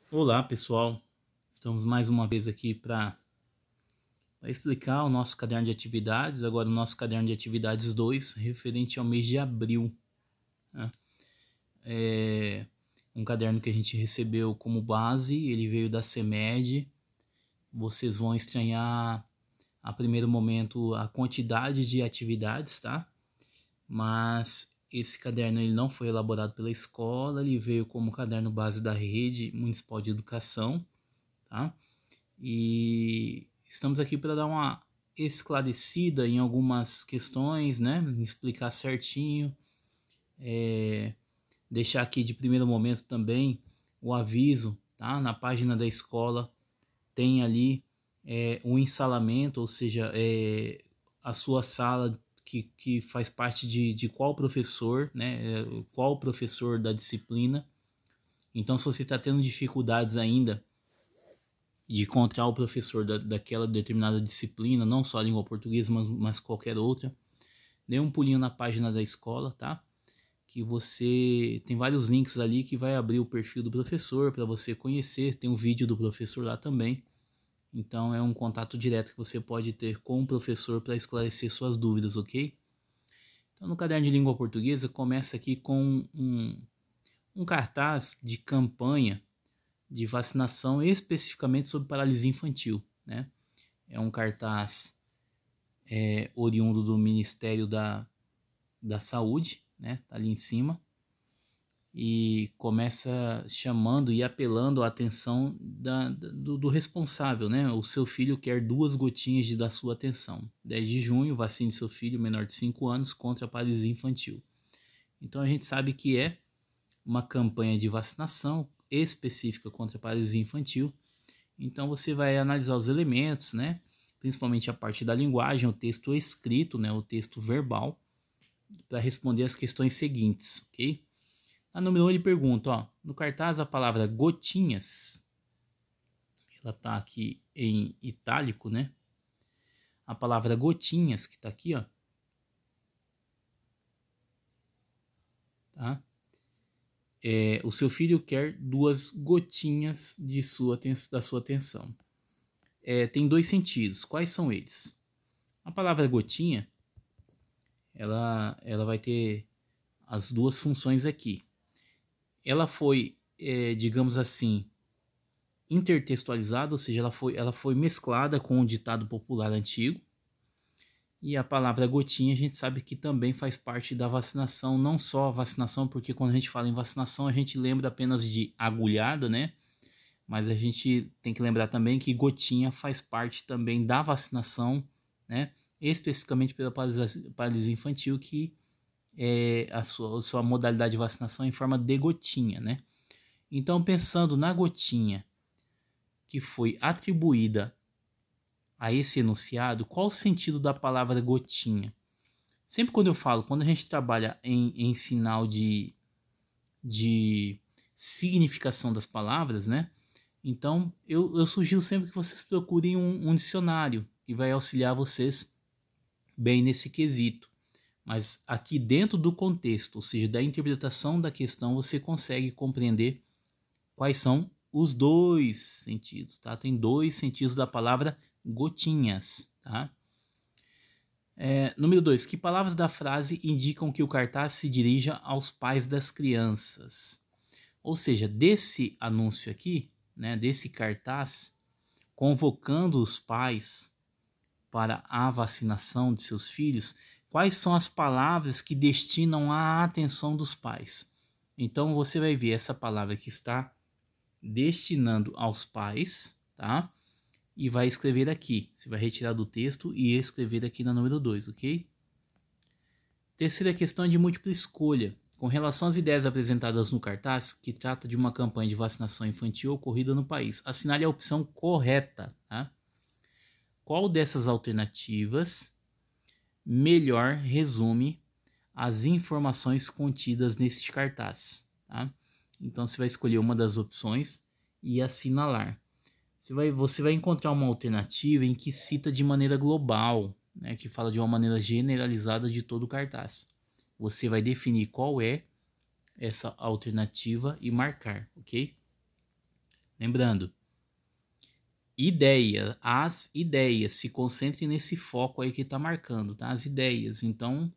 Olá pessoal, estamos mais uma vez aqui para explicar o nosso caderno de atividades, agora o nosso caderno de atividades 2 referente ao mês de abril, né? É um caderno que a gente recebeu como base, ele veio da CEMED. Vocês vão estranhar a primeiro momento a quantidade de atividades, tá? Mas esse caderno ele não foi elaborado pela escola, ele veio como caderno base da rede municipal de educação, tá? E estamos aqui para dar uma esclarecida em algumas questões, né? Explicar certinho, deixar aqui de primeiro momento também o aviso, tá? Na página da escola tem ali o ensalamento, ou seja, a sua sala que faz parte de qual professor, né? Qual professor da disciplina. Então, se você está tendo dificuldades ainda de encontrar o professor daquela determinada disciplina, não só a língua portuguesa, mas qualquer outra, dê um pulinho na página da escola, tá? Que você tem vários links ali que vai abrir o perfil do professor para você conhecer, tem um vídeo do professor lá também. Então é um contato direto que você pode ter com o professor para esclarecer suas dúvidas, ok? Então no caderno de língua portuguesa começa aqui com um cartaz de campanha de vacinação especificamente sobre paralisia infantil, né? É um cartaz oriundo do Ministério da Saúde, né? Tá ali em cima. E começa chamando e apelando a atenção do responsável, né? O seu filho quer 2 gotinhas da sua atenção. 10 de junho, vacine seu filho menor de 5 anos contra a paralisia infantil. Então a gente sabe que é uma campanha de vacinação específica contra a paralisia infantil. Então você vai analisar os elementos, né? Principalmente a parte da linguagem, o texto escrito, né? O texto verbal, para responder as questões seguintes, ok? A número 1 ele pergunta, ó, no cartaz a palavra gotinhas, ela tá aqui em itálico, né? A palavra gotinhas, que tá aqui, ó, tá? O seu filho quer 2 gotinhas da sua atenção. Tem 2 sentidos. Quais são eles? A palavra gotinha, ela vai ter as 2 funções aqui. Ela foi, digamos assim, intertextualizada, ou seja, ela foi mesclada com o ditado popular antigo. E a palavra gotinha a gente sabe que também faz parte da vacinação, não só a vacinação, porque quando a gente fala em vacinação a gente lembra apenas de agulhada, né? Mas a gente tem que lembrar também que gotinha faz parte também da vacinação, né? Especificamente pela paralisia infantil, que é a sua modalidade de vacinação em forma de gotinha, né? Então, pensando na gotinha que foi atribuída a esse enunciado, qual o sentido da palavra gotinha? Sempre quando eu falo, quando a gente trabalha em sinal de significação das palavras, né? Então, eu sugiro sempre que vocês procurem um dicionário que vai auxiliar vocês bem nesse quesito. Mas aqui dentro do contexto, ou seja, da interpretação da questão, você consegue compreender quais são os 2 sentidos, tá? Tem 2 sentidos da palavra gotinhas, tá? Número 2. Que palavras da frase indicam que o cartaz se dirija aos pais das crianças? Ou seja, desse anúncio aqui, né, desse cartaz, convocando os pais para a vacinação de seus filhos, quais são as palavras que destinam a atenção dos pais? Então você vai ver essa palavra que está destinando aos pais, tá? E vai escrever aqui. Você vai retirar do texto e escrever aqui na número 2, ok? Terceira questão é de múltipla escolha. Com relação às ideias apresentadas no cartaz, que trata de uma campanha de vacinação infantil ocorrida no país, assinale a opção correta, tá? Qual dessas alternativas melhor resume as informações contidas neste cartaz, tá? Então você vai escolher uma das opções e assinalar. Você vai encontrar uma alternativa em que cita de maneira global, né, que fala de uma maneira generalizada de todo o cartaz. Você vai definir qual é essa alternativa e marcar, ok? Lembrando, ideia, as ideias, se concentre nesse foco aí que está marcando, tá? As ideias. Então,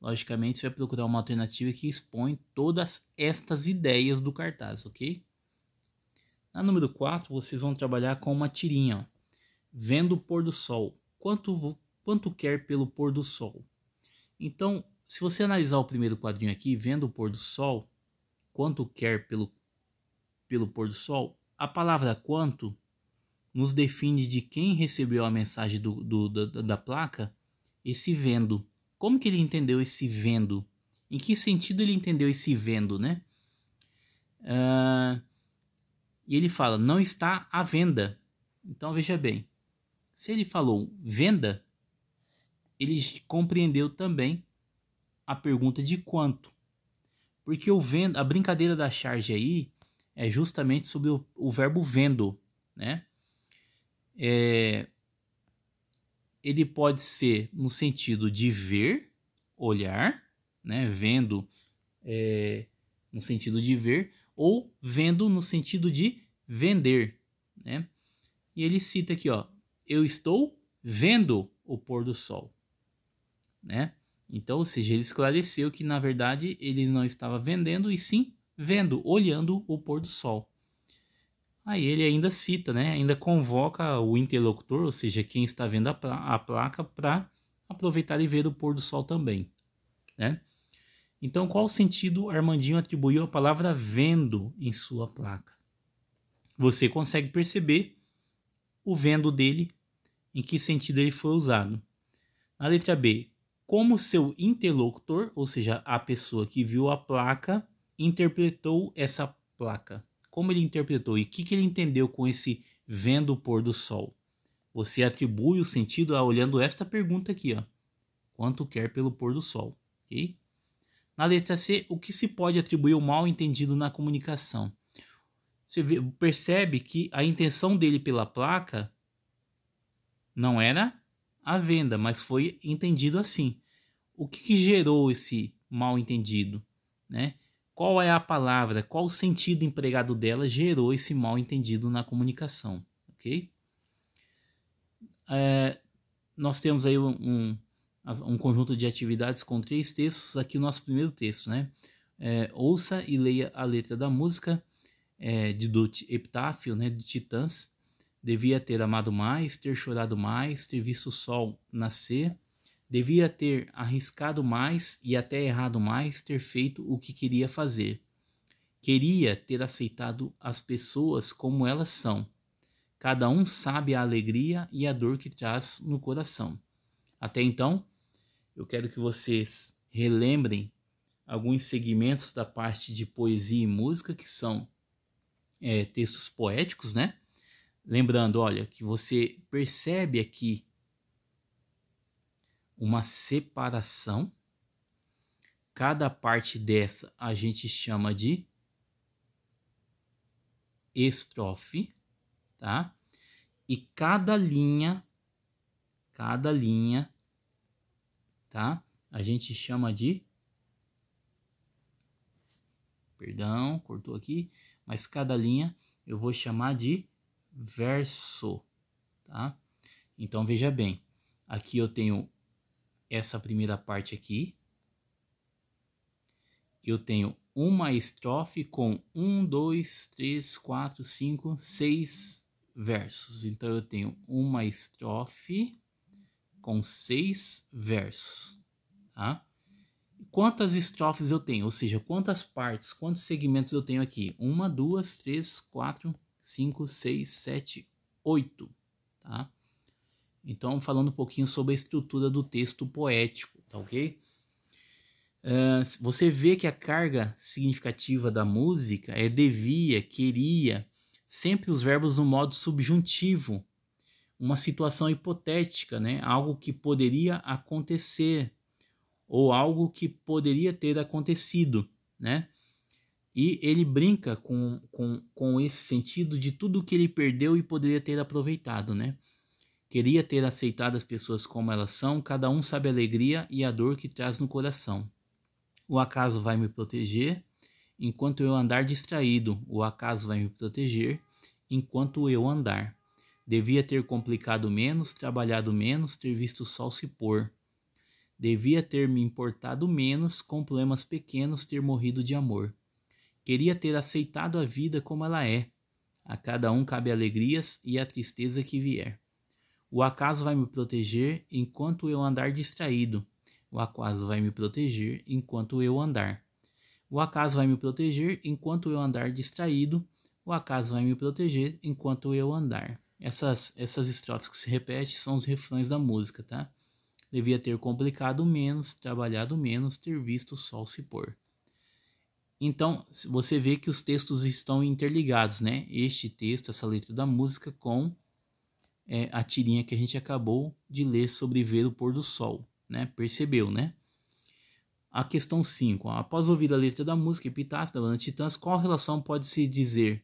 logicamente, você vai procurar uma alternativa que expõe todas estas ideias do cartaz, ok? Na número 4, vocês vão trabalhar com uma tirinha, ó. Vendo o pôr do sol. Quanto quer pelo pôr do sol? Então, se você analisar o primeiro quadrinho aqui, vendo o pôr do sol, quanto quer pelo pôr do sol, a palavra quanto nos define de quem recebeu a mensagem da placa, esse vendo. Como que ele entendeu esse vendo? Em que sentido ele entendeu esse vendo, né? E ele fala, não está à venda. Então veja bem, se ele falou venda, ele compreendeu também a pergunta de quanto. Porque o vendo, a brincadeira da charge aí é justamente sobre o verbo vendo, né? Ele pode ser no sentido de ver, olhar, né? Vendo no sentido de ver, ou vendo no sentido de vender, né? E ele cita aqui, ó, eu estou vendo o pôr do sol, né? Então, ou seja, ele esclareceu que na verdade ele não estava vendendo e sim vendo, olhando o pôr do sol. Aí ele ainda cita, né? Ainda convoca o interlocutor, ou seja, quem está vendo a placa, para aproveitar e ver o pôr do sol também, né? Então, qual sentido Armandinho atribuiu à palavra vendo em sua placa? Você consegue perceber o vendo dele, em que sentido ele foi usado. Na letra B, como seu interlocutor, ou seja, a pessoa que viu a placa, interpretou essa placa. Como ele interpretou e o que ele entendeu com esse vendo o pôr do sol? Você atribui o sentido olhando esta pergunta aqui, ó. Quanto quer pelo pôr do sol, ok? Na letra C, o que se pode atribuir ao mal entendido na comunicação? Você percebe que a intenção dele pela placa não era a venda, mas foi entendido assim. O que gerou esse mal entendido, né? Qual é a palavra, qual o sentido empregado dela gerou esse mal entendido na comunicação, ok? Nós temos aí um conjunto de atividades com 3 textos. Aqui o nosso primeiro texto, né? Ouça e leia a letra da música do Epitáfio, né, de Titãs. Devia ter amado mais, ter chorado mais, ter visto o sol nascer. Devia ter arriscado mais e até errado mais, ter feito o que queria fazer. Queria ter aceitado as pessoas como elas são. Cada um sabe a alegria e a dor que traz no coração. Até então, eu quero que vocês relembrem alguns segmentos da parte de poesia e música, que são textos poéticos, né? Lembrando, olha, que você percebe aqui uma separação. Cada parte dessa a gente chama de estrofe, tá? E cada linha, tá? A gente chama de... Perdão, cortou aqui. Mas cada linha eu vou chamar de verso, tá? Então veja bem, aqui eu tenho essa primeira parte aqui. Eu tenho uma estrofe com 1, 2, 3, 4, 5, 6 versos. Então eu tenho uma estrofe com 6 versos, tá? Quantas estrofes eu tenho? Ou seja, quantas partes, quantos segmentos eu tenho aqui? 1, 2, 3, 4, 5, 6, 7, 8, tá? Então, falando um pouquinho sobre a estrutura do texto poético, tá ok? Você vê que a carga significativa da música é devia, queria, sempre os verbos no modo subjuntivo, uma situação hipotética, né? Algo que poderia acontecer ou algo que poderia ter acontecido, né? E ele brinca com esse sentido de tudo que ele perdeu e poderia ter aproveitado, né? Queria ter aceitado as pessoas como elas são, cada um sabe a alegria e a dor que traz no coração. O acaso vai me proteger, enquanto eu andar distraído, o acaso vai me proteger, enquanto eu andar. Devia ter complicado menos, trabalhado menos, ter visto o sol se pôr. Devia ter me importado menos, com problemas pequenos ter morrido de amor. Queria ter aceitado a vida como ela é. A cada um cabe alegrias e a tristeza que vier. O acaso vai me proteger enquanto eu andar distraído. O acaso vai me proteger enquanto eu andar. O acaso vai me proteger enquanto eu andar distraído. O acaso vai me proteger enquanto eu andar. Essas estrofes que se repetem são os refrões da música, tá? Devia ter complicado menos, trabalhado menos, ter visto o sol se pôr. Então, você vê que os textos estão interligados, né? Este texto, essa letra da música, com a tirinha que a gente acabou de ler sobre ver o pôr do sol, né? Percebeu, né? A questão 5. Após ouvir a letra da música Epitáfio da banda Titãs, qual relação pode se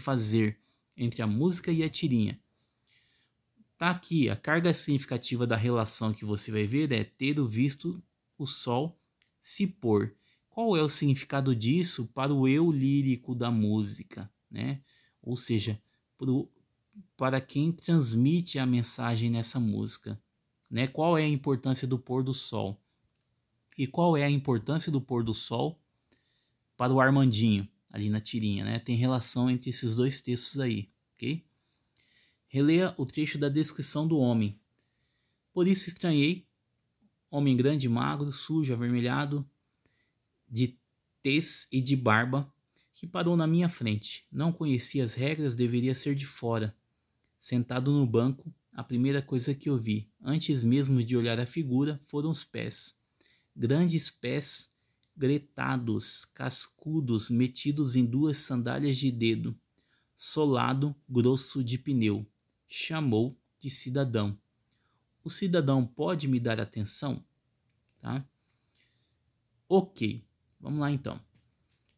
fazer entre a música e a tirinha? Tá aqui, a carga significativa da relação que você vai ver é ter visto o sol se pôr. Qual é o significado disso para o eu lírico da música, né? Ou seja, para quem transmite a mensagem nessa música, né? Qual é a importância do pôr do sol? E qual é a importância do pôr do sol para o Armandinho, ali na tirinha, né? Tem relação entre esses dois textos aí, ok? Releia o trecho da descrição do homem. Por isso estranhei, homem grande, magro, sujo, avermelhado, de tez e de barba, que parou na minha frente. Não conhecia as regras, deveria ser de fora. Sentado no banco, a primeira coisa que eu vi, antes mesmo de olhar a figura, foram os pés. Grandes pés, gretados, cascudos, metidos em 2 sandálias de dedo, solado grosso de pneu. Chamou de cidadão. O cidadão pode me dar atenção? Tá? Ok, vamos lá então.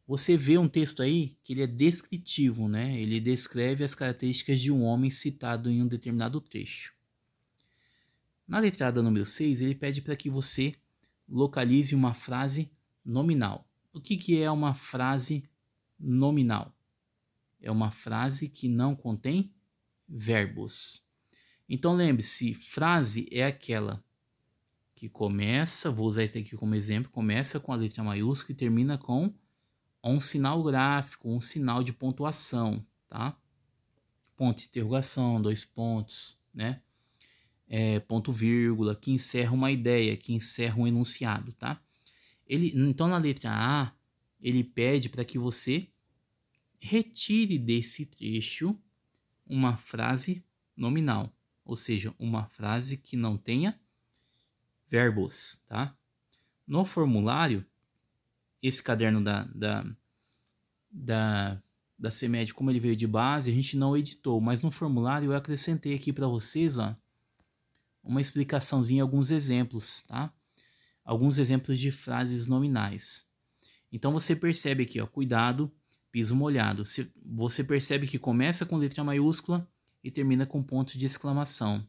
Você vê um texto aí que ele é descritivo, né? Ele descreve as características de um homem citado em um determinado trecho. Na letrada número 6, ele pede para que você localize uma frase nominal. O que é uma frase nominal? É uma frase que não contém verbos. Então lembre-se, frase é aquela que começa, vou usar esse aqui como exemplo, começa com a letra maiúscula e termina com um sinal gráfico, um sinal de pontuação, tá? Ponto de interrogação, 2 pontos, né? Ponto vírgula, que encerra uma ideia, que encerra um enunciado, tá? Então na letra A, ele pede para que você retire desse trecho uma frase nominal, ou seja, uma frase que não tenha verbos, tá? No formulário, esse caderno da CMED, como ele veio de base, a gente não editou, mas no formulário eu acrescentei aqui para vocês, ó, uma explicaçãozinha, alguns exemplos, tá? Alguns exemplos de frases nominais. Então você percebe aqui, ó, cuidado, piso molhado. Você percebe que começa com letra maiúscula e termina com ponto de exclamação.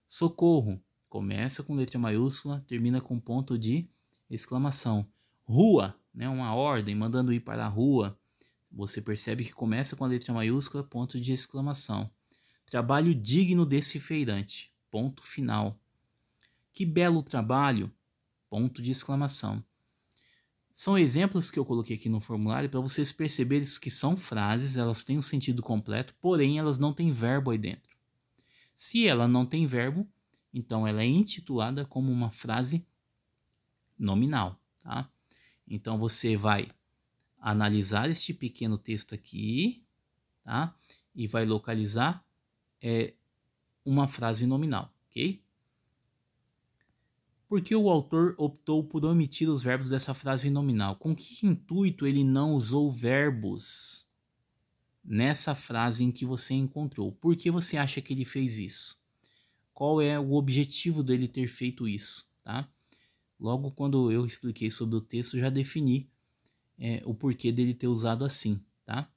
Socorro, começa com letra maiúscula, termina com ponto de exclamação. Rua, né, uma ordem, mandando ir para a rua. Você percebe que começa com a letra maiúscula, ponto de exclamação. Trabalho digno desse feirante, ponto final. Que belo trabalho, ponto de exclamação. São exemplos que eu coloquei aqui no formulário para vocês perceberem que são frases, elas têm um sentido completo, porém elas não têm verbo aí dentro. Se ela não tem verbo, então ela é intitulada como uma frase nominal, tá? Então você vai analisar este pequeno texto aqui, tá? E vai localizar uma frase nominal, ok? Por que o autor optou por omitir os verbos dessa frase nominal? Com que intuito ele não usou verbos nessa frase em que você encontrou? Por que você acha que ele fez isso? Qual é o objetivo dele ter feito isso, tá? Logo quando eu expliquei sobre o texto, já defini o porquê dele ter usado assim, tá?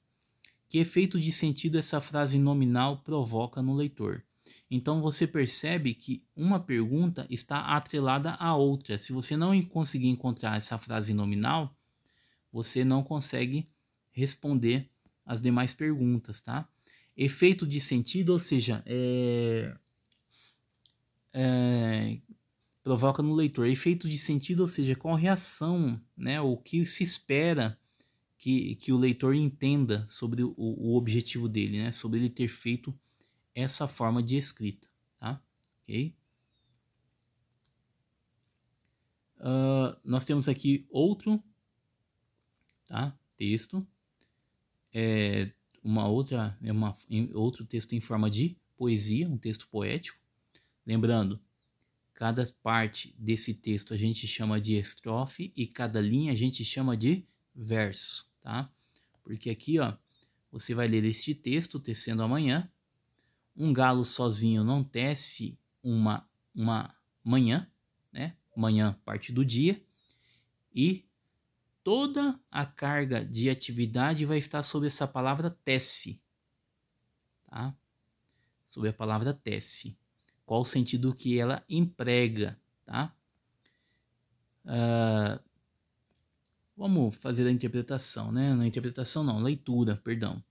Que efeito de sentido essa frase nominal provoca no leitor? Então você percebe que uma pergunta está atrelada à outra. Se você não conseguir encontrar essa frase nominal, você não consegue responder as demais perguntas, tá? Efeito de sentido, ou seja, provoca no leitor. Efeito de sentido, ou seja, qual reação, né, o que se espera que o leitor entenda sobre o objetivo dele, né, sobre ele ter feito essa forma de escrita, tá? Ok? Nós temos aqui outro, tá, texto, outro texto em forma de poesia, um texto poético. Lembrando, cada parte desse texto a gente chama de estrofe e cada linha a gente chama de verso, tá? Porque aqui, ó, você vai ler este texto, tecendo amanhã. Um galo sozinho não tece uma manhã, né? Manhã, parte do dia. E toda a carga de atividade vai estar sobre essa palavra tece, tá? Sobre a palavra tece. Qual o sentido que ela emprega, tá? Vamos fazer a interpretação, né? Na interpretação não, leitura, perdão.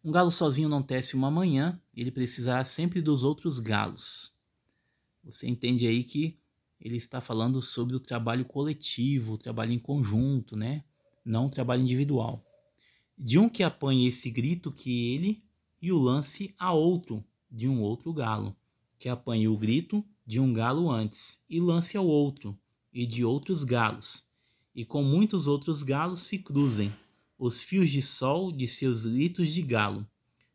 Um galo sozinho não tece uma manhã, ele precisará sempre dos outros galos. Você entende aí que ele está falando sobre o trabalho coletivo, o trabalho em conjunto, né? Não o trabalho individual. De um que apanhe esse grito que ele e o lance a outro, de um outro galo, que apanhe o grito de um galo antes e lance ao outro, e de outros galos, e com muitos outros galos se cruzem os fios de sol de seus gritos de galo,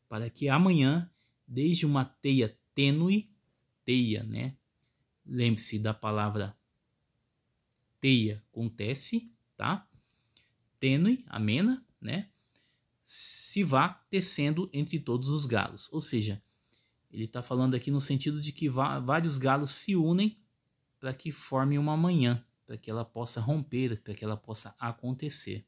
para que amanhã, desde uma teia tênue, teia, né? Lembre-se da palavra teia com tece, tá? Tênue, amena, né? Se vá tecendo entre todos os galos. Ou seja, ele está falando aqui no sentido de que vários galos se unem para que formem uma manhã, para que ela possa romper, para que ela possa acontecer.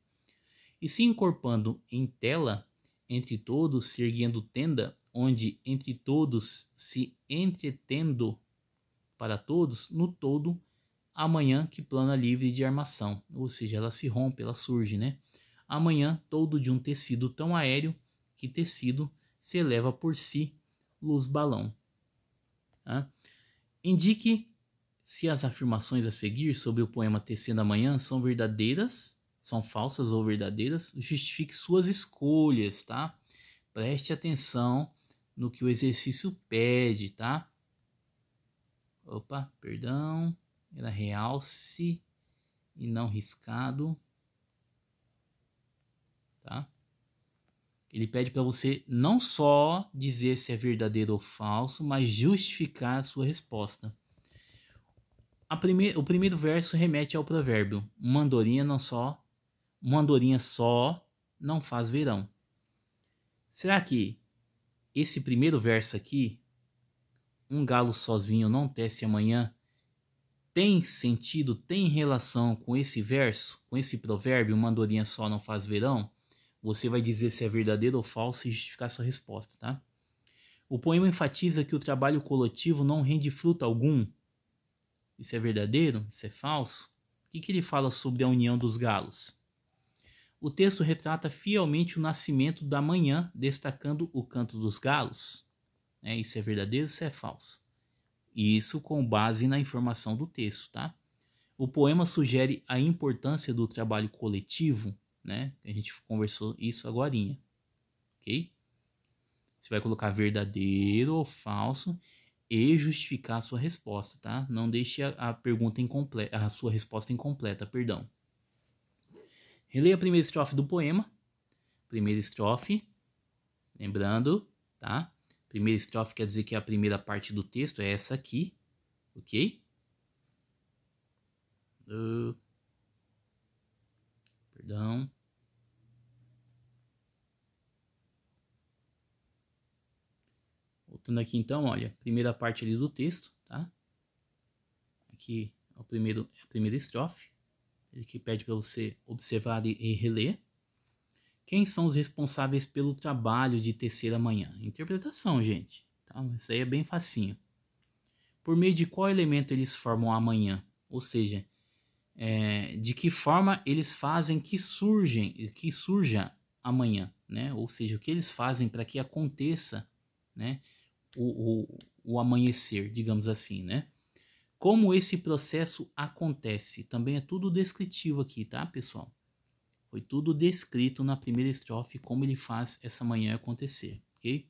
E se encorpando em tela, entre todos se erguendo tenda, onde entre todos se entretendo para todos, no todo, amanhã que plana livre de armação, ou seja, ela se rompe, ela surge, né? Amanhã todo de um tecido tão aéreo que tecido se eleva por si, luz balão. Tá? Indique se as afirmações a seguir sobre o poema Tecendo Amanhã são verdadeiras, são falsas ou verdadeiras, justifique suas escolhas, tá? Preste atenção no que o exercício pede, tá? Opa, perdão, era realce e não riscado, tá? Ele pede para você não só dizer se é verdadeiro ou falso, mas justificar a sua resposta. O primeiro verso remete ao provérbio: uma andorinha só não faz verão. Será que esse primeiro verso aqui, um galo sozinho não tece amanhã, tem sentido, tem relação com esse verso, com esse provérbio, uma andorinha só não faz verão? Você vai dizer se é verdadeiro ou falso e justificar sua resposta, tá? O poema enfatiza que o trabalho coletivo não rende fruto algum. Isso é verdadeiro? Isso é falso? O que ele fala sobre a união dos galos? O texto retrata fielmente o nascimento da manhã, destacando o canto dos galos. Isso é verdadeiro? Isso é falso? Isso com base na informação do texto, tá? O poema sugere a importância do trabalho coletivo, né? A gente conversou isso agorinha, ok? Você vai colocar verdadeiro ou falso e justificar a sua resposta, tá? Não deixe a pergunta incompleta, a sua resposta incompleta, perdão. Releia a primeira estrofe do poema. Primeira estrofe, lembrando, tá? Primeira estrofe quer dizer que a primeira parte do texto é essa aqui, ok? Perdão. Voltando aqui então, olha, primeira parte ali do texto, tá? Aqui é a primeira estrofe. Ele que pede para você observar e reler. Quem são os responsáveis pelo trabalho de tecer amanhã? Interpretação, gente. Tá? Isso aí é bem facinho. Por meio de qual elemento eles formam amanhã? Ou seja, de que forma eles fazem que surja amanhã, né? Ou seja, o que eles fazem para que aconteça, né, o amanhecer, digamos assim, né? Como esse processo acontece, também é tudo descritivo aqui, tá, pessoal? Foi tudo descrito na primeira estrofe, como ele faz essa manhã acontecer, ok?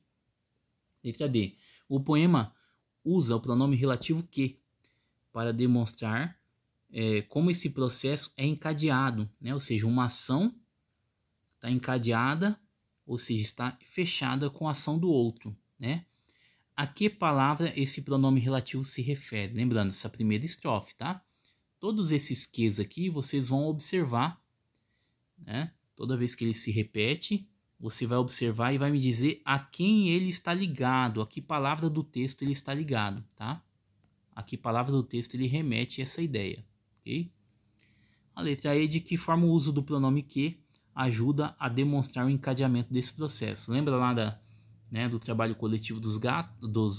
Letra D. O poema usa o pronome relativo que para demonstrar como esse processo é encadeado, né? Ou seja, uma ação está encadeada, ou seja, está fechada com a ação do outro, né? A que palavra esse pronome relativo se refere? Lembrando, essa primeira estrofe, tá? Todos esses ques aqui vocês vão observar, né? Toda vez que ele se repete, você vai observar e vai me dizer a quem ele está ligado, a que palavra do texto ele está ligado, tá? A que palavra do texto ele remete a essa ideia, ok? A letra E, de que forma o uso do pronome que ajuda a demonstrar o encadeamento desse processo. Lembra lá do trabalho coletivo dos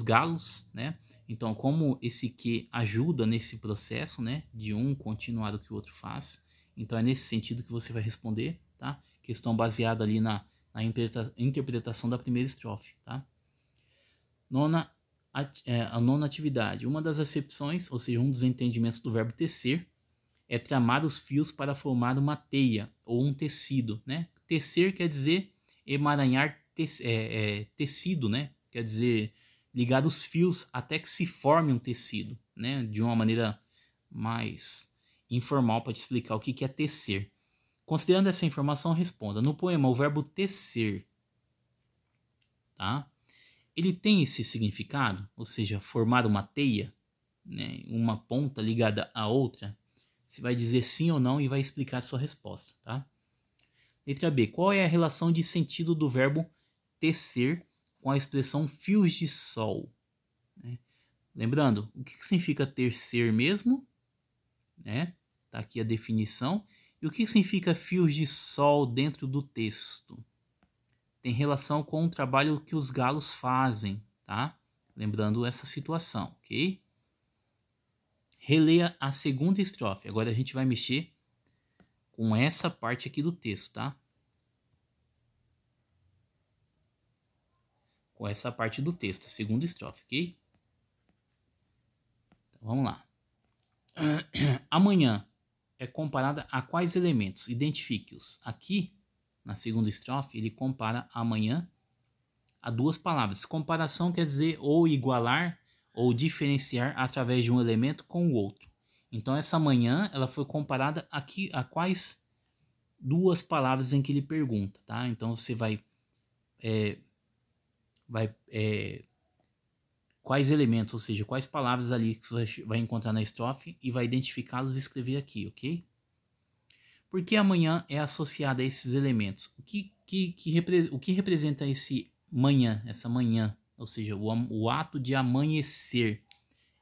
galos, né? Então, como esse que ajuda nesse processo, né, de um continuar o que o outro faz. Então, é nesse sentido que você vai responder, tá? Questão baseada ali na interpretação da primeira estrofe, tá? A nona atividade. Uma das acepções, ou seja, um dos entendimentos do verbo tecer, é tramar os fios para formar uma teia ou um tecido, né? Tecer quer dizer emaranhar tecido, né? Quer dizer ligar os fios até que se forme um tecido, né? De uma maneira mais informal para te explicar o que é tecer. Considerando essa informação, responda. No poema, o verbo tecer, tá? Ele tem esse significado, ou seja, formar uma teia, né? Uma ponta ligada à outra. Você vai dizer sim ou não e vai explicar a sua resposta, tá? Letra B. Qual é a relação de sentido do verbo tecer com a expressão fios de sol? Né? Lembrando, o que significa tecer mesmo? Né? Tá aqui a definição. E o que significa fios de sol dentro do texto? Tem relação com o trabalho que os galos fazem, tá? Lembrando essa situação, ok? Releia a segunda estrofe. Agora a gente vai mexer com essa parte aqui do texto, tá? Com essa parte do texto, a segunda estrofe, ok? Então, vamos lá. Amanhã é comparada a quais elementos? Identifique-os. Aqui, na segunda estrofe, ele compara amanhã a duas palavras. Comparação quer dizer ou igualar ou diferenciar através de um elemento com o outro. Então, essa manhã, ela foi comparada aqui a quais duas palavras em que ele pergunta, tá? Então, você vai quais elementos, ou seja, quais palavras ali que você vai encontrar na estrofe e vai identificá-los e escrever aqui, ok? Por que amanhã é associada a esses elementos? O que representa esse manhã, essa manhã? Ou seja, o ato de amanhecer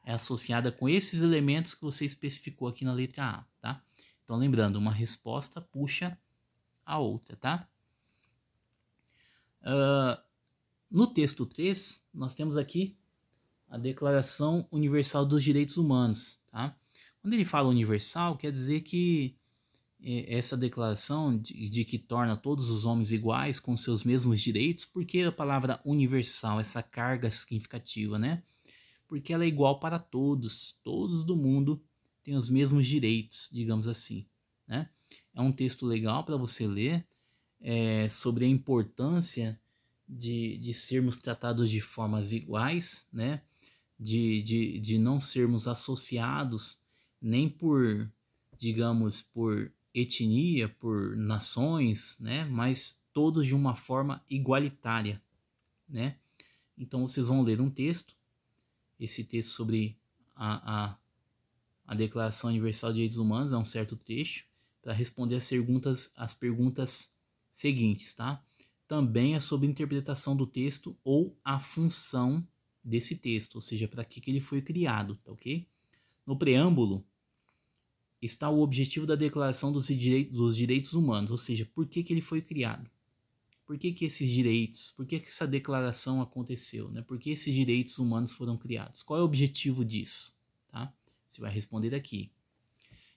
é associada com esses elementos que você especificou aqui na letra A, tá? Então, lembrando, uma resposta puxa a outra, tá? No texto 3, nós temos aqui a Declaração Universal dos Direitos Humanos, tá? Quando ele fala universal, quer dizer que essa declaração de que torna todos os homens iguais com seus mesmos direitos, porque a palavra universal, essa carga significativa, né? Porque ela é igual para todos, todos do mundo têm os mesmos direitos, digamos assim, né? É um texto legal para você ler sobre a importância de sermos tratados de formas iguais, né? De não sermos associados nem por, digamos, por etnia, por nações, né? Mas todos de uma forma igualitária, né? Então vocês vão ler um texto, esse texto sobre a Declaração Universal de Direitos Humanos, é um certo trecho, para responder as perguntas seguintes, tá? Também é sobre interpretação do texto ou a função desse texto, ou seja, para que ele foi criado, tá ok? No preâmbulo está o objetivo da Declaração dos Direitos Humanos, ou seja, por que ele foi criado? Por que esses direitos, por que essa declaração aconteceu, né? Por que esses direitos humanos foram criados? Qual é o objetivo disso? Tá? Você vai responder aqui.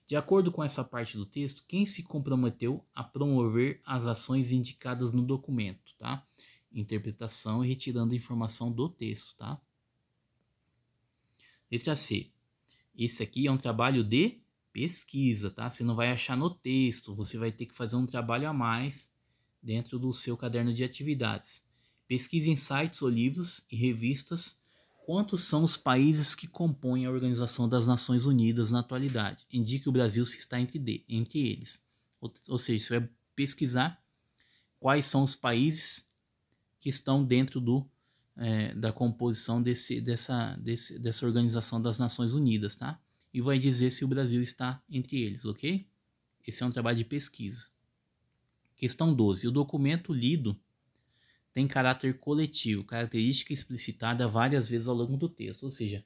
De acordo com essa parte do texto, quem se comprometeu a promover as ações indicadas no documento, tá? Interpretação e retirando informação do texto, tá? Letra C. Esse aqui é um trabalho de pesquisa, tá? Você não vai achar no texto, você vai ter que fazer um trabalho a mais dentro do seu caderno de atividades. Pesquise em sites ou livros e revistas quantos são os países que compõem a Organização das Nações Unidas na atualidade. Indique o Brasil se está entre eles. Ou seja, você vai pesquisar quais são os países que estão dentro da composição dessa Organização das Nações Unidas, tá? E vai dizer se o Brasil está entre eles, ok? Esse é um trabalho de pesquisa. Questão 12. O documento lido tem caráter coletivo, característica explicitada várias vezes ao longo do texto. Ou seja,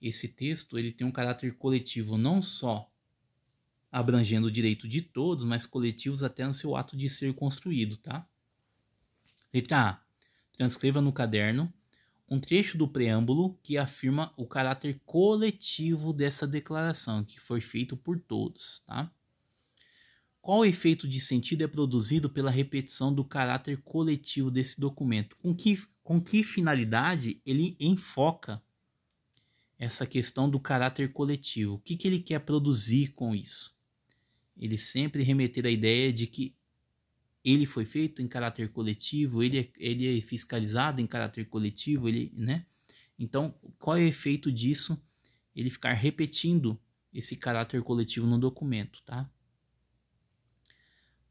esse texto ele tem um caráter coletivo não só abrangendo o direito de todos, mas coletivos até no seu ato de ser construído, tá? Letra A. Transcreva no caderno um trecho do preâmbulo que afirma o caráter coletivo dessa declaração, que foi feito por todos, tá? Qual efeito de sentido é produzido pela repetição do caráter coletivo desse documento? Com que finalidade ele enfoca essa questão do caráter coletivo? O que ele quer produzir com isso? Ele sempre remeter a ideia de que ele foi feito em caráter coletivo, ele é fiscalizado em caráter coletivo, né? Então, qual é o efeito disso? Ele ficar repetindo esse caráter coletivo no documento, tá?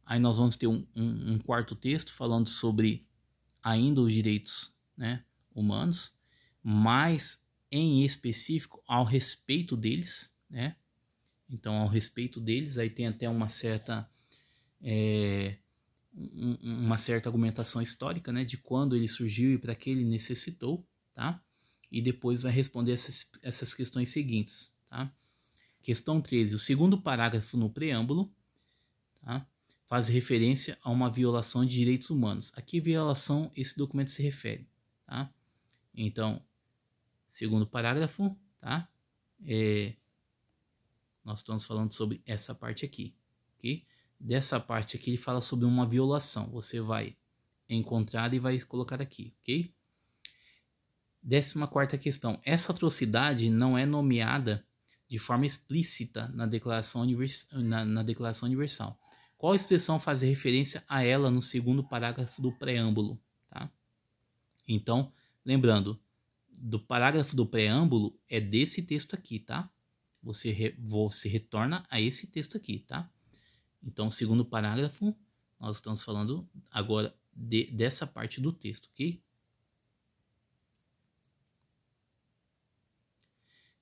Aí nós vamos ter um quarto texto falando sobre ainda os direitos, né, humanos, mas em específico ao respeito deles, né? Então, ao respeito deles, aí tem até uma certa argumentação histórica, né, de quando ele surgiu e para que ele necessitou, tá? E depois vai responder essas questões seguintes, tá? Questão 13. O segundo parágrafo no preâmbulo, tá, faz referência a uma violação de direitos humanos. A que violação esse documento se refere, tá? Então, segundo parágrafo, tá? Nós estamos falando sobre essa parte aqui, ok? Dessa parte aqui ele fala sobre uma violação. Você vai encontrar e vai colocar aqui, ok? 14ª questão. Essa atrocidade não é nomeada de forma explícita na Declaração Universal. Qual expressão faz referência a ela no segundo parágrafo do preâmbulo, tá? Então, lembrando, do parágrafo do preâmbulo é desse texto aqui, tá? Você retorna a esse texto aqui, tá? Então, segundo parágrafo, nós estamos falando agora dessa parte do texto, ok?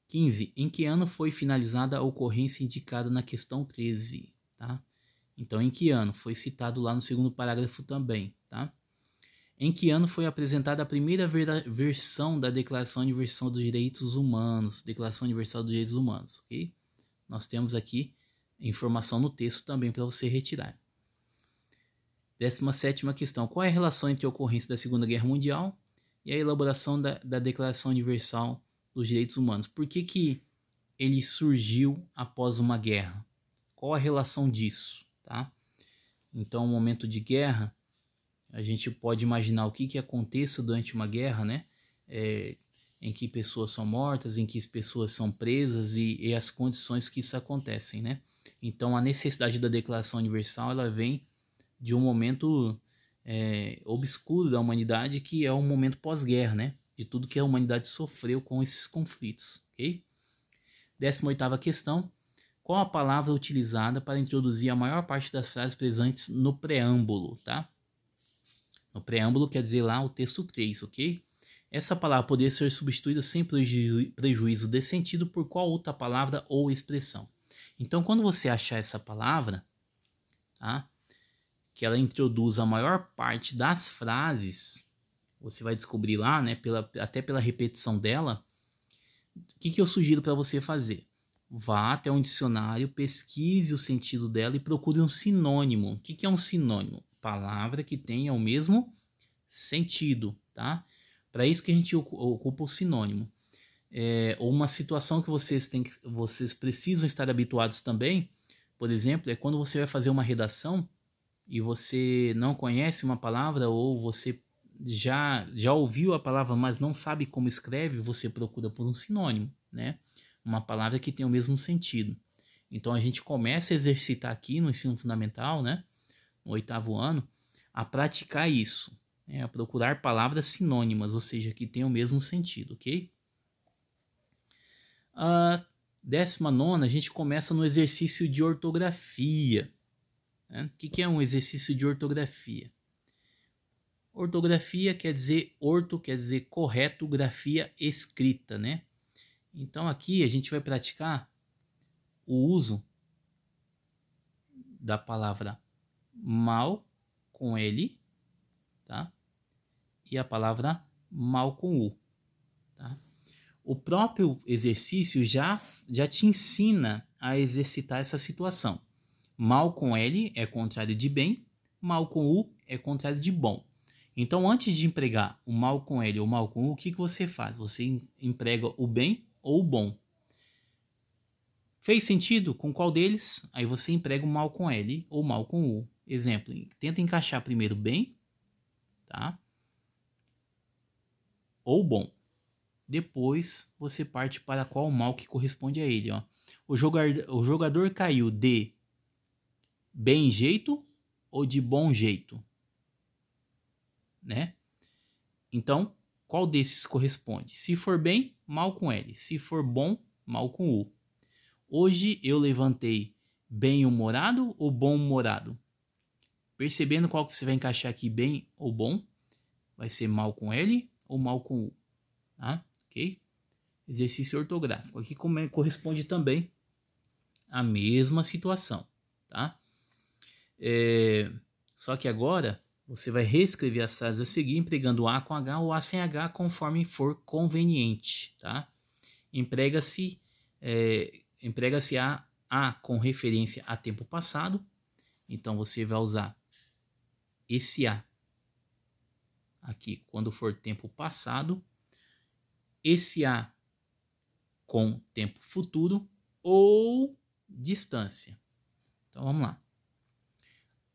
15. Em que ano foi finalizada a ocorrência indicada na questão 13, tá? Então, em que ano? Foi citado lá no segundo parágrafo também, tá? Em que ano foi apresentada a primeira versão da Declaração Universal dos Direitos Humanos? Declaração Universal dos Direitos Humanos, ok? Nós temos aqui informação no texto também para você retirar. 17ª questão. Qual é a relação entre a ocorrência da Segunda Guerra Mundial e a elaboração da Declaração Universal dos Direitos Humanos? Por que ele surgiu após uma guerra? Qual a relação disso, tá? Então, um momento de guerra, a gente pode imaginar o que aconteça durante uma guerra, né? Em que pessoas são mortas, em que as pessoas são presas e as condições que isso acontecem, né? Então, a necessidade da Declaração Universal, ela vem de um momento obscuro da humanidade, que é o momento pós-guerra, né? De tudo que a humanidade sofreu com esses conflitos, ok? 18ª questão. Qual a palavra utilizada para introduzir a maior parte das frases presentes no preâmbulo, tá? No preâmbulo quer dizer lá o texto 3, ok? Essa palavra poderia ser substituída sem prejuízo de sentido por qual outra palavra ou expressão. Então, quando você achar essa palavra, tá, que ela introduz a maior parte das frases, você vai descobrir lá, né, até pela repetição dela, o que eu sugiro para você fazer? Vá até um dicionário, pesquise o sentido dela e procure um sinônimo. O que é um sinônimo? Palavra que tenha o mesmo sentido, tá? Para isso que a gente ocupa o sinônimo. ou uma situação que vocês precisam estar habituados também, por exemplo, é quando você vai fazer uma redação e você não conhece uma palavra ou você já ouviu a palavra, mas não sabe como escreve, você procura por um sinônimo, né? Uma palavra que tem o mesmo sentido. Então a gente começa a exercitar aqui no ensino fundamental, né? No 8º ano, a praticar isso, né? A procurar palavras sinônimas, ou seja, que tenham o mesmo sentido, ok? A 19ª, a gente começa no exercício de ortografia. Né? O que é um exercício de ortografia? Ortografia quer dizer, orto quer dizer correto, grafia escrita, né? Então aqui a gente vai praticar o uso da palavra mal com L, tá? E a palavra mal com U, tá? O próprio exercício já te ensina a exercitar essa situação. Mal com L é contrário de bem, mal com U é contrário de bom. Então, antes de empregar o mal com L ou mal com U, o que você faz? Você emprega o bem ou o bom. Fez sentido com qual deles? Aí você emprega o mal com L ou mal com U. Exemplo, tenta encaixar primeiro bem, tá? Ou bom. Depois você parte para qual mal que corresponde a ele. Ó. O jogador caiu de bem jeito ou de bom jeito? Né? Então, qual desses corresponde? Se for bem, mal com L. Se for bom, mal com U. Hoje eu levantei bem-humorado ou bom-humorado? Percebendo qual que você vai encaixar aqui, bem ou bom, vai ser mal com L ou mal com U. Tá? Ok? Exercício ortográfico. Aqui corresponde também à mesma situação. Tá? Só que agora você vai reescrever as frases a seguir empregando A com H ou A sem H conforme for conveniente. Tá? Emprega-se A com referência a tempo passado. Então você vai usar esse A aqui quando for tempo passado. Esse A com tempo futuro ou distância. Então vamos lá.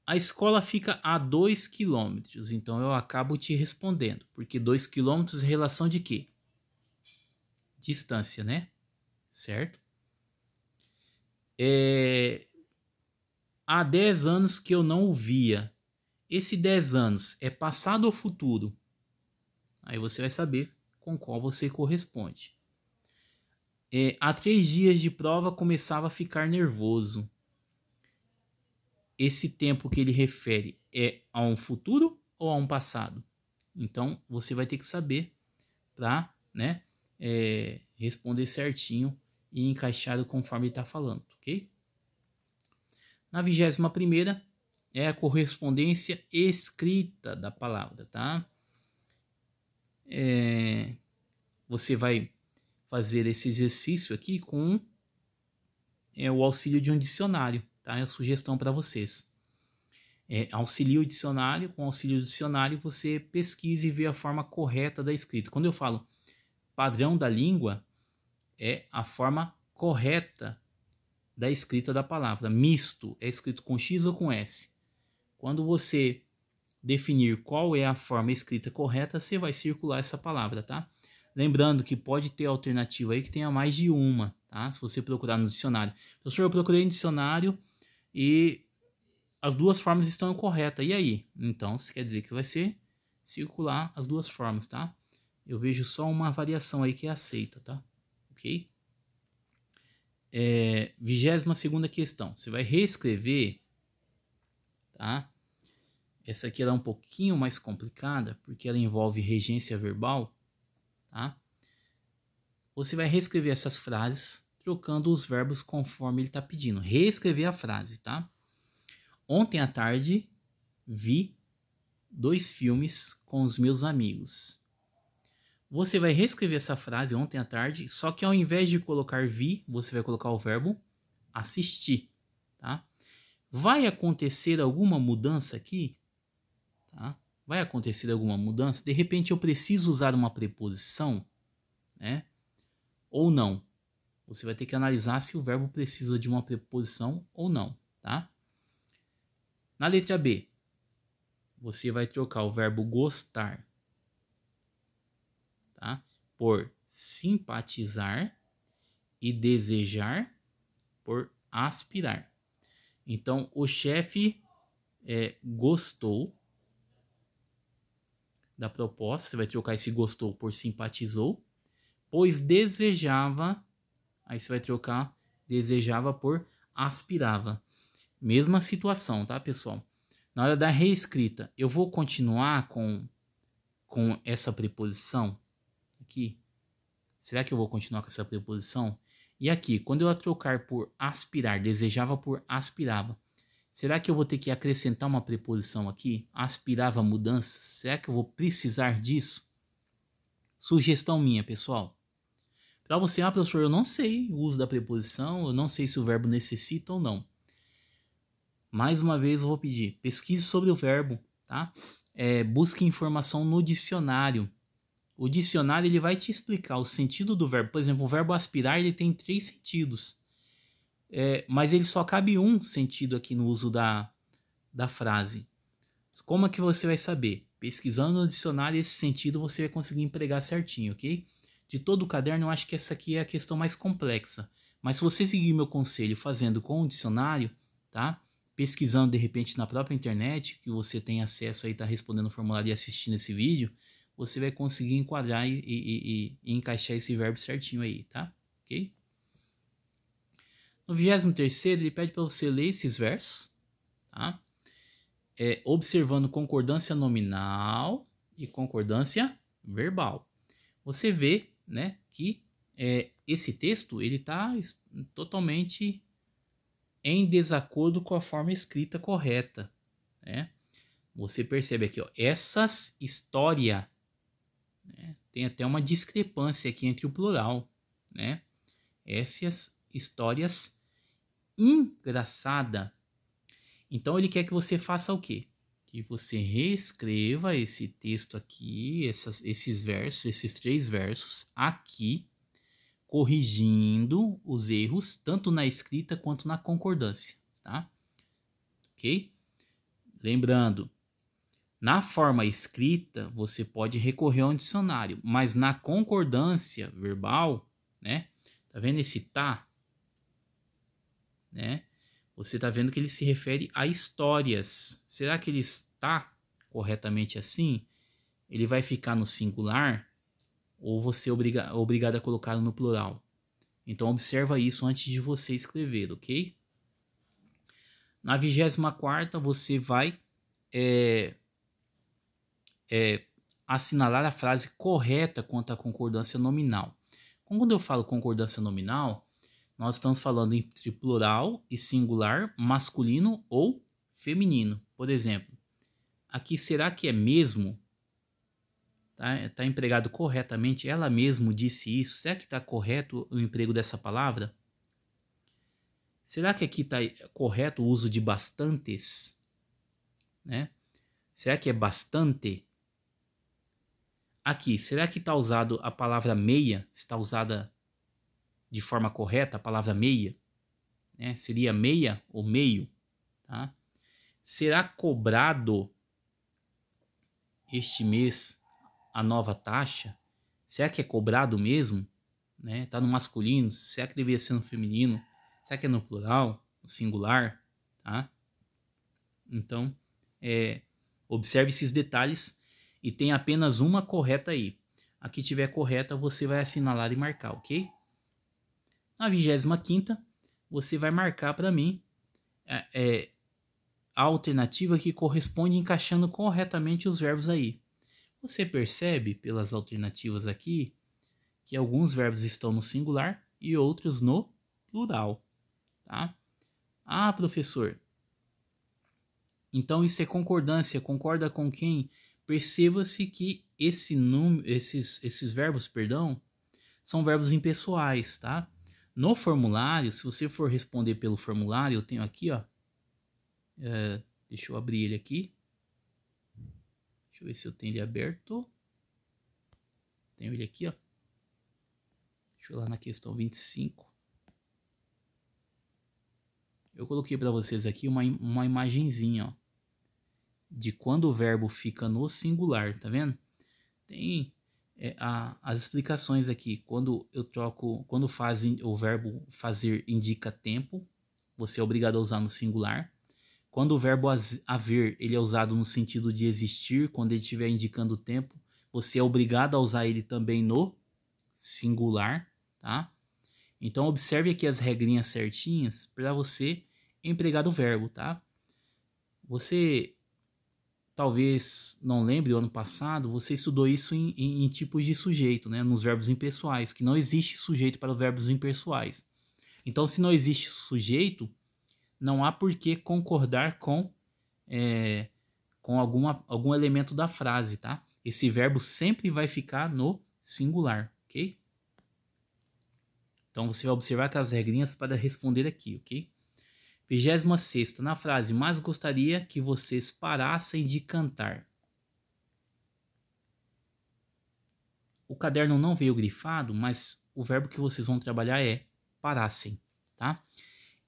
A escola fica a 2 km, então eu acabo te respondendo, porque 2 km é relação de quê? Distância, né? Certo? Há 10 anos que eu não o via. Esse 10 anos é passado ou futuro? Aí você vai saber com qual você corresponde. Há 3 dias de prova começava a ficar nervoso. Esse tempo que ele refere é a um futuro ou a um passado? Então, você vai ter que saber para, né, responder certinho e encaixado conforme ele está falando, ok? Na 21ª é a correspondência escrita da palavra, tá? Você vai fazer esse exercício aqui com o auxílio de um dicionário, tá? É a sugestão para vocês. Auxilie o dicionário, com auxílio do dicionário você pesquisa e vê a forma correta da escrita. Quando eu falo padrão da língua, é a forma correta da escrita da palavra. Misto é escrito com X ou com S. Quando você definir qual é a forma escrita correta, você vai circular essa palavra, tá? Lembrando que pode ter alternativa aí que tenha mais de uma, tá? Se você procurar no dicionário. Professor, eu procurei no dicionário e as duas formas estão corretas. E aí? Então, isso quer dizer que vai ser circular as duas formas, tá? Eu vejo só uma variação aí que é aceita, tá? Ok? 22ª questão. Você vai reescrever, tá? Essa aqui ela é um pouquinho mais complicada, porque ela envolve regência verbal, tá? Você vai reescrever essas frases, trocando os verbos conforme ele está pedindo. Reescrever a frase, tá? Ontem à tarde, vi 2 filmes com os meus amigos. Você vai reescrever essa frase ontem à tarde, só que ao invés de colocar vi, você vai colocar o verbo assistir, tá? Vai acontecer alguma mudança aqui? Tá? Vai acontecer alguma mudança? De repente eu preciso usar uma preposição, né? ou não. Você vai ter que analisar se o verbo precisa de uma preposição ou não, tá? Na letra B, você vai trocar o verbo gostar, tá? Por simpatizar e desejar por aspirar. Então, o chefe gostou da proposta, você vai trocar esse gostou por simpatizou, pois desejava, aí você vai trocar desejava por aspirava. Mesma situação, tá, pessoal? Na hora da reescrita, eu vou continuar com essa preposição aqui. Será que eu vou continuar com essa preposição? E aqui, quando eu a trocar por aspirar, desejava por aspirava, será que eu vou ter que acrescentar uma preposição aqui? Aspirava mudanças? Será que eu vou precisar disso? Sugestão minha, pessoal. Para você, professor, eu não sei o uso da preposição, eu não sei se o verbo necessita ou não. Mais uma vez eu vou pedir, pesquise sobre o verbo, tá? Busque informação no dicionário. O dicionário ele vai te explicar o sentido do verbo. Por exemplo, o verbo aspirar ele tem 3 sentidos. Mas ele só cabe um sentido aqui no uso da frase. Como é que você vai saber? Pesquisando no dicionário esse sentido você vai conseguir empregar certinho, ok? De todo o caderno eu acho que essa aqui é a questão mais complexa. Mas se você seguir meu conselho fazendo com o dicionário, tá? Pesquisando de repente na própria internet, que você tem acesso aí, tá respondendo o formulário e assistindo esse vídeo, você vai conseguir enquadrar e encaixar esse verbo certinho aí, tá? Ok? No 23º, ele pede para você ler esses versos, tá? Observando concordância nominal e concordância verbal. Você vê, né, que esse texto ele está totalmente em desacordo com a forma escrita correta, né? Você percebe aqui, ó, essas histórias, né, tem até uma discrepância aqui entre o plural, né? Essas histórias engraçada. Então ele quer que você faça o quê? Que você reescreva esse texto aqui, esses versos, esses 3 versos aqui, corrigindo os erros tanto na escrita quanto na concordância, tá? Ok? Lembrando, na forma escrita você pode recorrer a um dicionário, mas na concordância verbal, né? Tá vendo esse tá? Né? Você está vendo que ele se refere a histórias. Será que ele está corretamente assim? Ele vai ficar no singular ou você é obrigado a colocá-lo no plural? Então observa isso antes de você escrever, ok? Na 24ª você vai assinalar a frase correta quanto à concordância nominal. Quando eu falo concordância nominal, nós estamos falando entre plural e singular, masculino ou feminino. Por exemplo, aqui será que é mesmo? Tá empregado corretamente? Ela mesmo disse isso? Será que está correto o emprego dessa palavra? Será que aqui está correto o uso de bastantes? Né? Será que é bastante? Aqui, será que está usado a palavra meia? Está usada de forma correta a palavra meia? Né? Seria meia ou meio? Tá? Será cobrado este mês a nova taxa? Será que é cobrado mesmo? Né? Tá no masculino? Será que deveria ser no feminino? Será que é no plural? No singular? Tá? Então, observe esses detalhes e tem apenas uma correta aí. A que tiver correta você vai assinalar e marcar, ok? Na 25ª, você vai marcar para mim a alternativa que corresponde encaixando corretamente os verbos aí. Você percebe pelas alternativas aqui que alguns verbos estão no singular e outros no plural, tá? Ah, professor, então isso é concordância, concorda com quem? Perceba-se que esses verbos, perdão, são verbos impessoais, tá? No formulário, se você for responder pelo formulário, eu tenho aqui, ó, deixa eu abrir ele aqui. Deixa eu ver se eu tenho ele aberto. Tenho ele aqui, ó. Deixa Deixa eu ir lá na questão 25. Eu coloquei para vocês aqui uma imagenzinha, ó, de quando o verbo fica no singular, tá vendo? Tem as explicações aqui. Quando eu troco, quando o verbo fazer indica tempo, você é obrigado a usar no singular. Quando o verbo haver, ele é usado no sentido de existir, quando ele estiver indicando tempo, você é obrigado a usar ele também no singular, tá? Então observe aqui as regrinhas certinhas para você empregar o verbo, tá? Você talvez não lembre, o ano passado você estudou isso em tipos de sujeito, né? Nos verbos impessoais, que não existe sujeito para os verbos impessoais. Então, se não existe sujeito, não há por que concordar com algum elemento da frase, tá? Esse verbo sempre vai ficar no singular, ok? Então você vai observar aquelas regrinhas para responder aqui, ok? 26ª, na frase, mas gostaria que vocês parassem de cantar. O caderno não veio grifado, mas o verbo que vocês vão trabalhar é parassem, tá?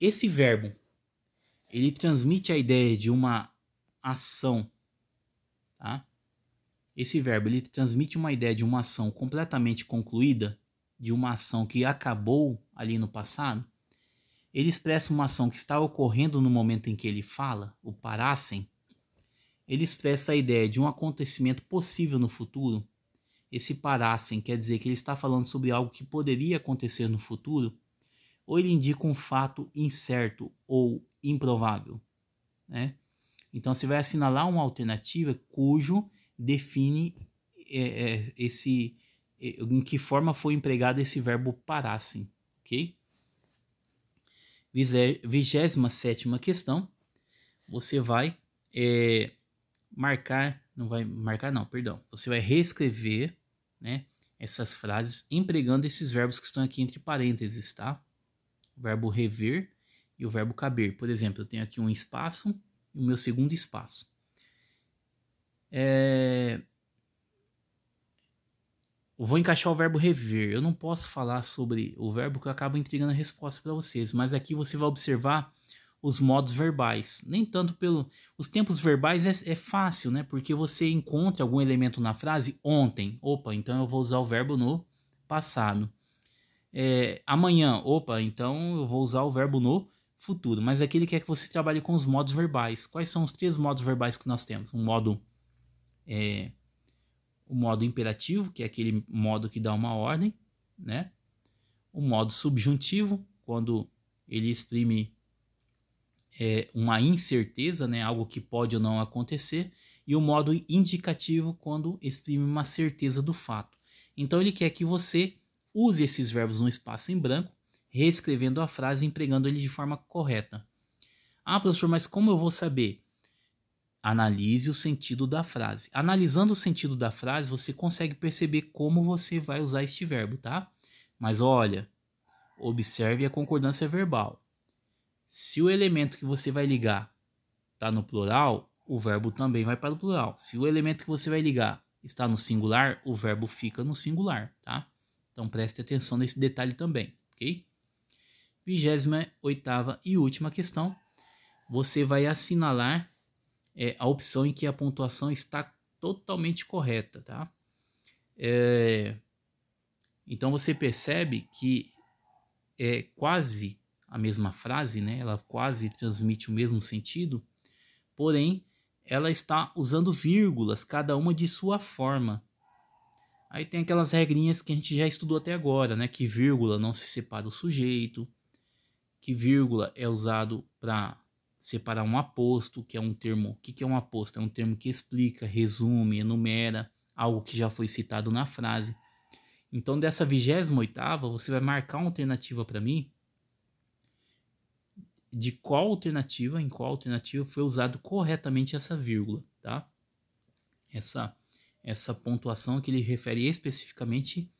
Esse verbo, ele transmite a ideia de uma ação, tá? Esse verbo, ele transmite uma ideia de uma ação completamente concluída, de uma ação que acabou ali no passado. Ele expressa uma ação que está ocorrendo no momento em que ele fala, o parassem. Ele expressa a ideia de um acontecimento possível no futuro. Esse parassem quer dizer que ele está falando sobre algo que poderia acontecer no futuro, ou ele indica um fato incerto ou improvável, né? Então você vai assinalar uma alternativa cujo define em que forma foi empregado esse verbo parassem, ok? 27ª questão, você vai marcar, não vai marcar não, perdão, você vai reescrever, né, essas frases empregando esses verbos que estão aqui entre parênteses, tá? O verbo rever e o verbo caber. Por exemplo, eu tenho aqui um espaço e o meu segundo espaço. Eu vou encaixar o verbo rever. Eu não posso falar sobre o verbo que eu acabo entregando a resposta para vocês, mas aqui você vai observar os modos verbais. Nem tanto os tempos verbais é fácil, né? Porque você encontra algum elemento na frase ontem. Opa, então eu vou usar o verbo no passado. Amanhã, opa, então eu vou usar o verbo no futuro. Mas aqui ele quer que você trabalhe com os modos verbais. Quais são os 3 modos verbais que nós temos? O modo imperativo, que é aquele modo que dá uma ordem, né? O modo subjuntivo, quando ele exprime uma incerteza, né? Algo que pode ou não acontecer. E o modo indicativo, quando exprime uma certeza do fato. Então ele quer que você use esses verbos no espaço em branco, reescrevendo a frase e empregando ele de forma correta. Ah, professor, mas como eu vou saber? Analise o sentido da frase. Analisando o sentido da frase, você consegue perceber como você vai usar este verbo, tá? Mas olha, observe a concordância verbal. Se o elemento que você vai ligar está no plural, o verbo também vai para o plural. Se o elemento que você vai ligar está no singular, o verbo fica no singular, tá? Então preste atenção nesse detalhe também, ok? 28ª e última questão. Você vai assinalar a opção em que a pontuação está totalmente correta, tá? Então você percebe que é quase a mesma frase, né? Ela quase transmite o mesmo sentido, porém ela está usando vírgulas, cada uma de sua forma. Aí tem aquelas regrinhas que a gente já estudou até agora, né? Que vírgula não se separa o sujeito, que vírgula é usado para separar um aposto, que é um termo. O que é um aposto? É um termo que explica, resume, enumera algo que já foi citado na frase. Então, dessa 28ª, você vai marcar uma alternativa para mim de em qual alternativa foi usado corretamente essa vírgula, tá? Essa pontuação que ele refere especificamente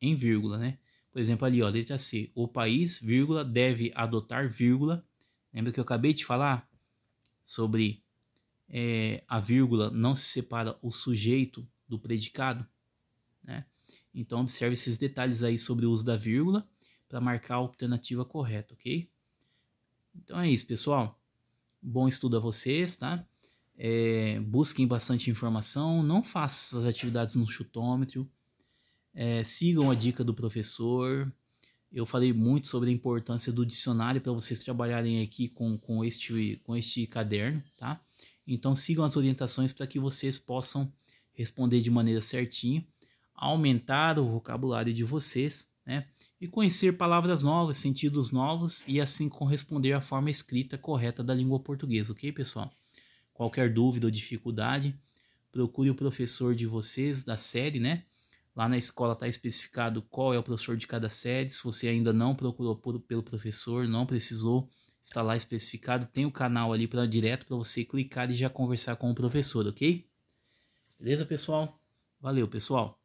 em vírgula, né? Por exemplo, ali, ó, letra C. O país, vírgula, deve adotar, vírgula. Lembra que eu acabei de falar sobre a vírgula não se separa o sujeito do predicado, né? Então observe esses detalhes aí sobre o uso da vírgula para marcar a alternativa correta, ok? Então é isso, pessoal. Bom estudo a vocês, tá? Busquem bastante informação, não façam as atividades no chutômetro, sigam a dica do professor. Eu falei muito sobre a importância do dicionário para vocês trabalharem aqui com este caderno, tá? Então sigam as orientações para que vocês possam responder de maneira certinha, aumentar o vocabulário de vocês, né? E conhecer palavras novas, sentidos novos e assim corresponder à forma escrita correta da língua portuguesa, ok, pessoal? Qualquer dúvida ou dificuldade, procure o professor de vocês, da série, né? Lá na escola está especificado qual é o professor de cada série. Se você ainda não procurou pelo professor, não precisou, está lá especificado. Tem o canal ali para direto para você clicar e já conversar com o professor, ok? Beleza, pessoal? Valeu, pessoal!